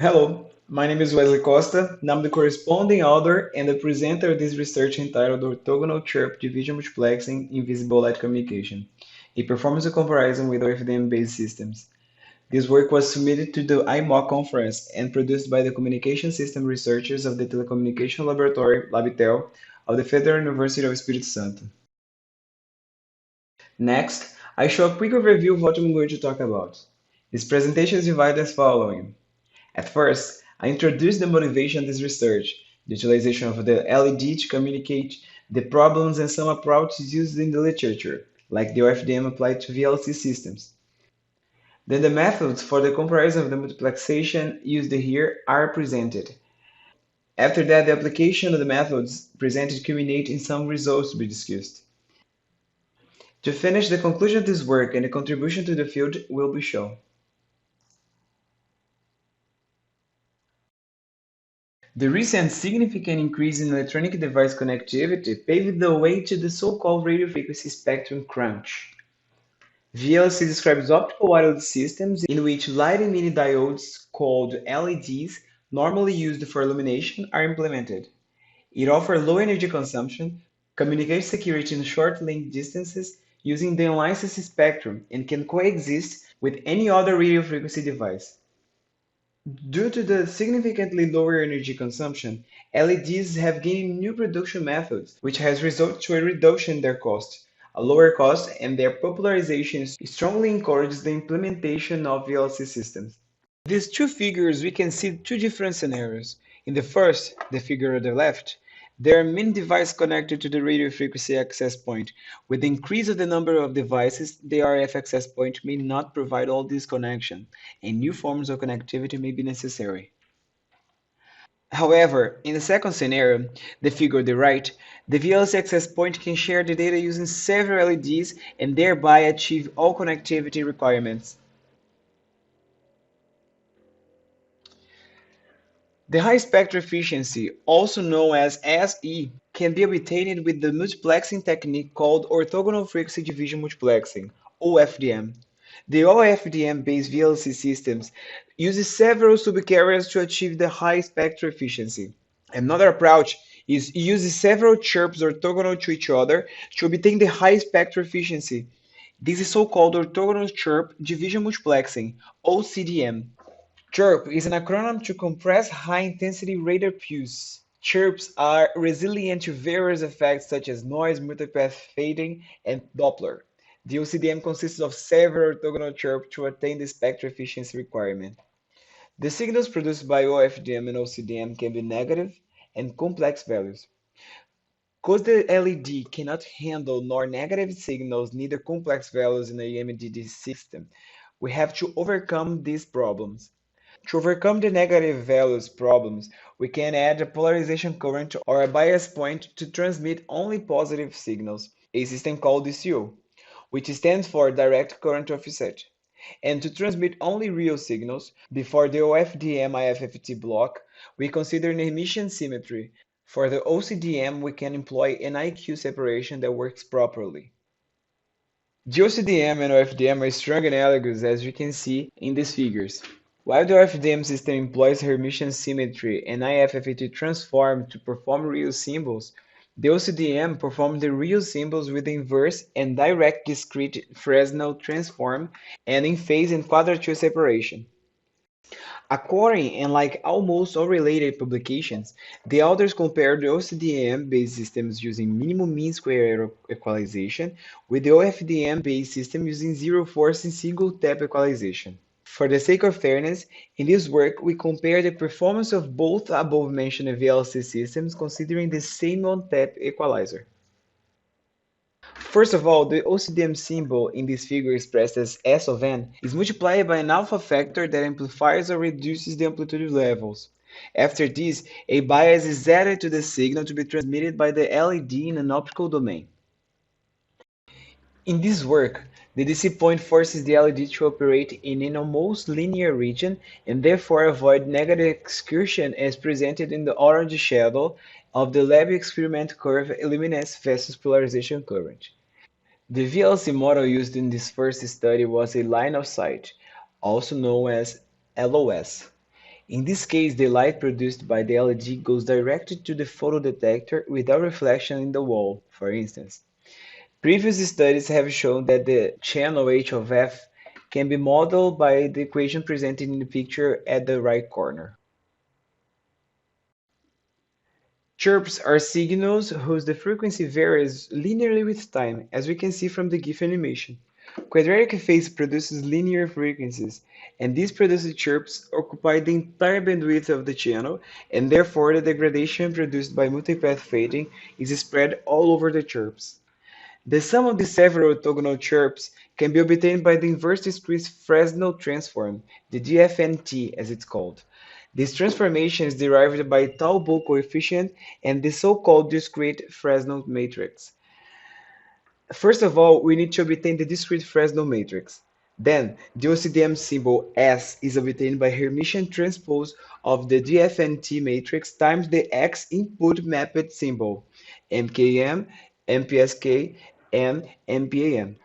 Hello, my name is Wesley Costa, and I'm the corresponding author and the presenter of this research entitled Orthogonal Chirp Division Multiplexing in Visible Light Communication, a performance comparison with OFDM-based systems. This work was submitted to the IMOC conference and produced by the communication system researchers of the Telecommunication Laboratory, Labitel, of the Federal University of Espírito Santo. Next, I show a quick overview of what I'm going to talk about. This presentation is divided as following. At first, I introduced the motivation of this research, the utilization of the LED to communicate the problems and some approaches used in the literature, like the OFDM applied to VLC systems. Then the methods for the comparison of the multiplexation used here are presented. After that, the application of the methods presented culminate in some results to be discussed. To finish, the conclusion of this work and the contribution to the field will be shown. The recent significant increase in electronic device connectivity paved the way to the so-called radio frequency spectrum crunch. VLC describes optical wireless systems in which light-emitting diodes, called LEDs, normally used for illumination, are implemented. It offers low energy consumption, communicates security in short-link distances using the unlicensed spectrum, and can coexist with any other radio frequency device. Due to the significantly lower energy consumption, LEDs have gained new production methods, which has resulted to a reduction in their cost. A lower cost and their popularization strongly encourages the implementation of VLC systems. In these two figures, we can see two different scenarios. In the first, the figure on the left, there are many devices connected to the radio frequency access point. With the increase of the number of devices, the RF access point may not provide all this connection, and new forms of connectivity may be necessary. However, in the second scenario, the figure on the right, the VLC access point can share the data using several LEDs and thereby achieve all connectivity requirements. The high spectral efficiency, also known as SE, can be obtained with the multiplexing technique called orthogonal frequency division multiplexing, OFDM. The OFDM-based VLC systems uses several subcarriers to achieve the high spectral efficiency. Another approach is uses several chirps orthogonal to each other to obtain the high spectral efficiency. This is so-called orthogonal chirp division multiplexing, OCDM. Chirp is an acronym to compress high-intensity radar pulse. Chirps are resilient to various effects such as noise, multipath fading, and Doppler. The OCDM consists of several orthogonal chirps to attain the spectral efficiency requirement. The signals produced by OFDM and OCDM can be negative and complex values. Because the LED cannot handle nor negative signals, neither complex values in a EMDD system, we have to overcome these problems. To overcome the negative values problems, we can add a polarization current or a bias point to transmit only positive signals, a system called DCO, which stands for direct current offset. And to transmit only real signals, before the OFDM IFFT block, we consider an emission symmetry. For the OCDM, we can employ an IQ separation that works properly. The OCDM and OFDM are strong analogs as you can see in these figures. While the OFDM system employs Hermitian symmetry and IFFT transform to perform real symbols, the OCDM performs the real symbols with the inverse and direct discrete Fresnel transform and in phase and quadrature separation. According and like almost all related publications, the authors compared the OCDM-based systems using minimum mean square error equalization with the OFDM-based system using zero force and single tap equalization. For the sake of fairness, in this work we compare the performance of both above-mentioned VLC systems considering the same on-tap equalizer. First of all, the OCDM symbol in this figure expressed as S of n is multiplied by an alpha factor that amplifies or reduces the amplitude levels. After this, a bias is added to the signal to be transmitted by the LED in an optical domain. In this work, the DC point forces the LED to operate in an almost linear region and therefore avoid negative excursion as presented in the orange shadow of the lab experiment curve luminance versus polarization current. The VLC model used in this first study was a line of sight, also known as LOS. In this case, the light produced by the LED goes directly to the photodetector without reflection in the wall, for instance. Previous studies have shown that the channel H of F can be modeled by the equation presented in the picture at the right corner. Chirps are signals whose the frequency varies linearly with time, as we can see from the GIF animation. Quadratic phase produces linear frequencies, and these produced chirps occupy the entire bandwidth of the channel, and therefore the degradation produced by multipath fading is spread all over the chirps. The sum of the several orthogonal chirps can be obtained by the inverse discrete Fresnel transform, the DFNT as it's called. This transformation is derived by Talbot coefficient and the so-called discrete Fresnel matrix. First of all, we need to obtain the discrete Fresnel matrix. Then, the OCDM symbol S is obtained by Hermitian transpose of the DFNT matrix times the X input mapped symbol, MKM, MPSK, and MPAM.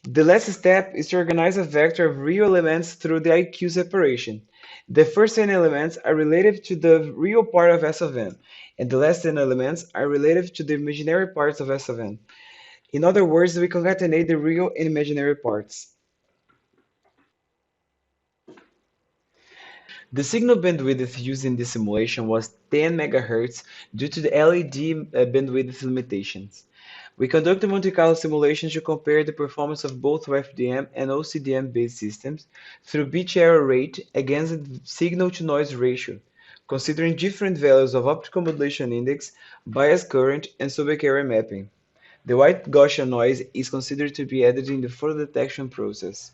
The last step is to organize a vector of real elements through the IQ separation. The first n elements are related to the real part of S of n, and the last n elements are related to the imaginary parts of S of n. In other words, we concatenate the real and imaginary parts. The signal bandwidth used in this simulation was 10 MHz due to the LED bandwidth limitations. We conducted Monte Carlo simulations to compare the performance of both OFDM and OCDM-based systems through bit error rate against the signal-to-noise ratio, considering different values of optical modulation index, bias current, and subic area mapping. The white Gaussian noise is considered to be added in the photodetection process.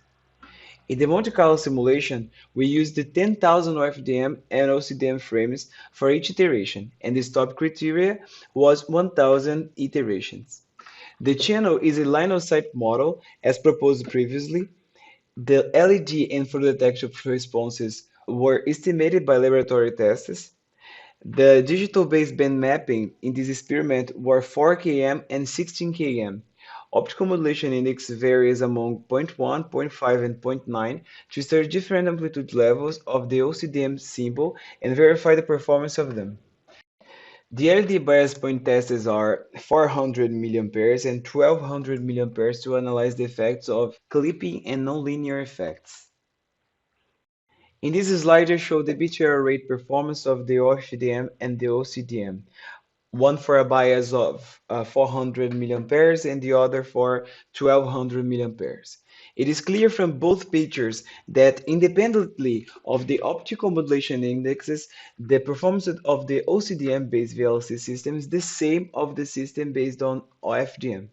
In the Monte Carlo simulation, we used the 10,000 OFDM and OCDM frames for each iteration, and the stop criteria was 1,000 iterations. The channel is a line-of-sight model, as proposed previously. The LED and photodetection responses were estimated by laboratory tests. The digital baseband mapping in this experiment were 4 km and 16 km. Optical modulation index varies among zero point 0.1, zero point 0.5, and zero point 0.9 to study different amplitude levels of the OCDM symbol and verify the performance of them. The LED bias point tests are 400 milliamperes and 1200 milliamperes to analyze the effects of clipping and nonlinear effects. In this slide, I show the bit error rate performance of the OFDM and the OCDM, one for a bias of 400 milliamperes and the other for 1200 milliamperes. It is clear from both pictures that independently of the optical modulation indexes, the performance of the OCDM-based VLC system is the same of the system based on OFDM.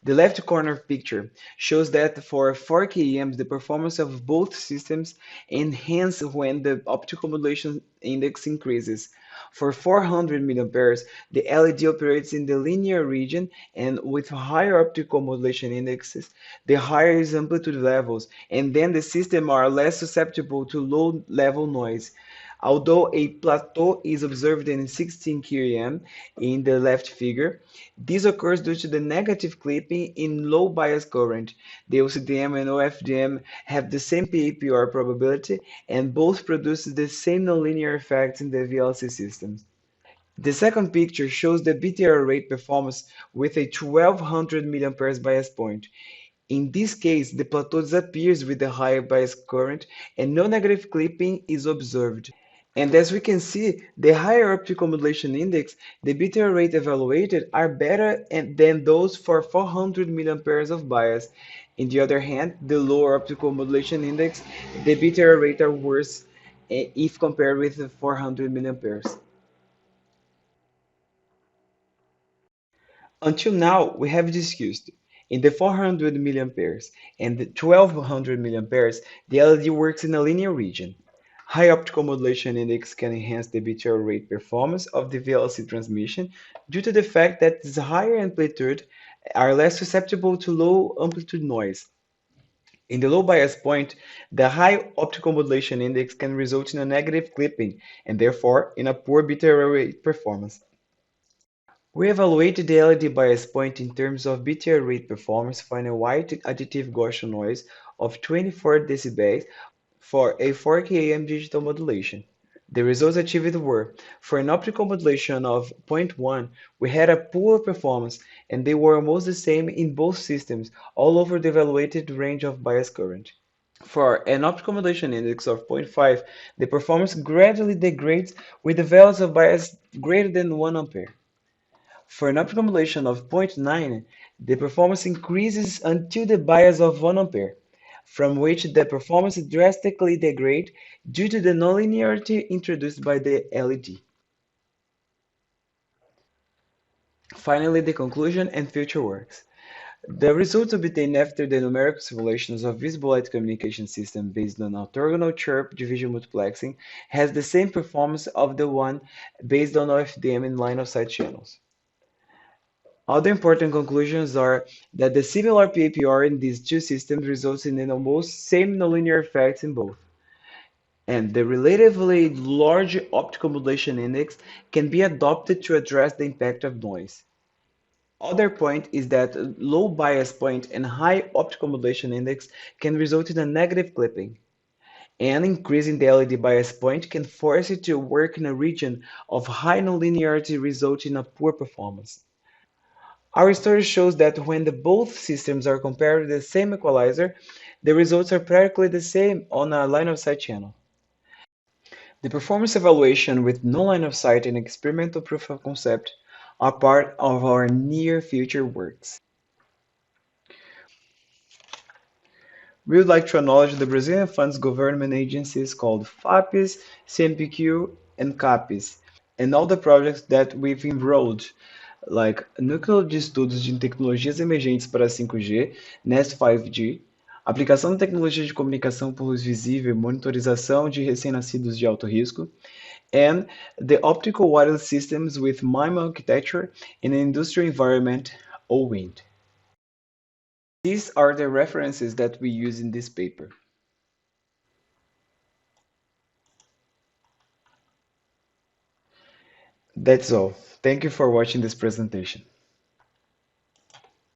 The left corner picture shows that for 4 km the performance of both systems enhances when the optical modulation index increases. For 400 milliamperes, the LED operates in the linear region, and with higher optical modulation indexes, the higher its amplitude levels, and then the system are less susceptible to low-level noise. Although a plateau is observed in 16 km in the left figure, this occurs due to the negative clipping in low bias current. The OCDM and OFDM have the same PAPR probability and both produce the same nonlinear effects in the VLC systems. The second picture shows the BTR rate performance with a 1200 milliamperes bias point. In this case, the plateau disappears with the higher bias current and no negative clipping is observed. And as we can see, the higher optical modulation index, the BTR rate evaluated are better than those for 400 milliamperes of bias. On the other hand, the lower optical modulation index, the BTR rate are worse if compared with the 400 milliamperes. Until now, we have discussed in the 400 milliamperes and the 1200 milliamperes, the LED works in a linear region. High optical modulation index can enhance the BTR rate performance of the VLC transmission due to the fact that its higher amplitude are less susceptible to low amplitude noise. In the low bias point, the high optical modulation index can result in a negative clipping and therefore in a poor BTR rate performance. We evaluated the LED bias point in terms of BTR rate performance for a white additive Gaussian noise of 24 dB for a 4 km digital modulation. The results achieved were, for an optical modulation of zero point 0.1, we had a poor performance, and they were almost the same in both systems, all over the evaluated range of bias current. For an optical modulation index of zero point 0.5, the performance gradually degrades with the values of bias greater than 1 ampere. For an optical modulation of zero point 0.9, the performance increases until the bias of 1 ampere, from which the performance drastically degrades due to the nonlinearity introduced by the LED. Finally, the conclusion and future works. The results obtained after the numerical simulations of visible light communication system based on orthogonal chirp division multiplexing has the same performance of the one based on Ofdm in line-of-sight channels. Other important conclusions are that the similar PAPR in these two systems results in an almost same nonlinear effects in both, and the relatively large optical modulation index can be adopted to address the impact of noise. Other point is that low bias point and high optical modulation index can result in a negative clipping, and increasing the LED bias point can force it to work in a region of high nonlinearity resulting in a poor performance. Our study shows that when the both systems are compared with the same equalizer, the results are practically the same on a line-of-sight channel. The performance evaluation with no line-of-sight and experimental proof of concept are part of our near future works. We would like to acknowledge the Brazilian funds government agencies called FAPES, CMPQ, and CAPES, and all the projects that we've enrolled, like Núcleo de Estudos de Tecnologias Emergentes para 5G, NEST 5G, aplicação da tecnologia de comunicação por luz visível e monitorização de recém-nascidos de alto risco, and the Optical Wireless Systems with MIME Architecture in an Industrial Environment, OWIND. These are the references that we use in this paper. That's all. Thank you for watching this presentation.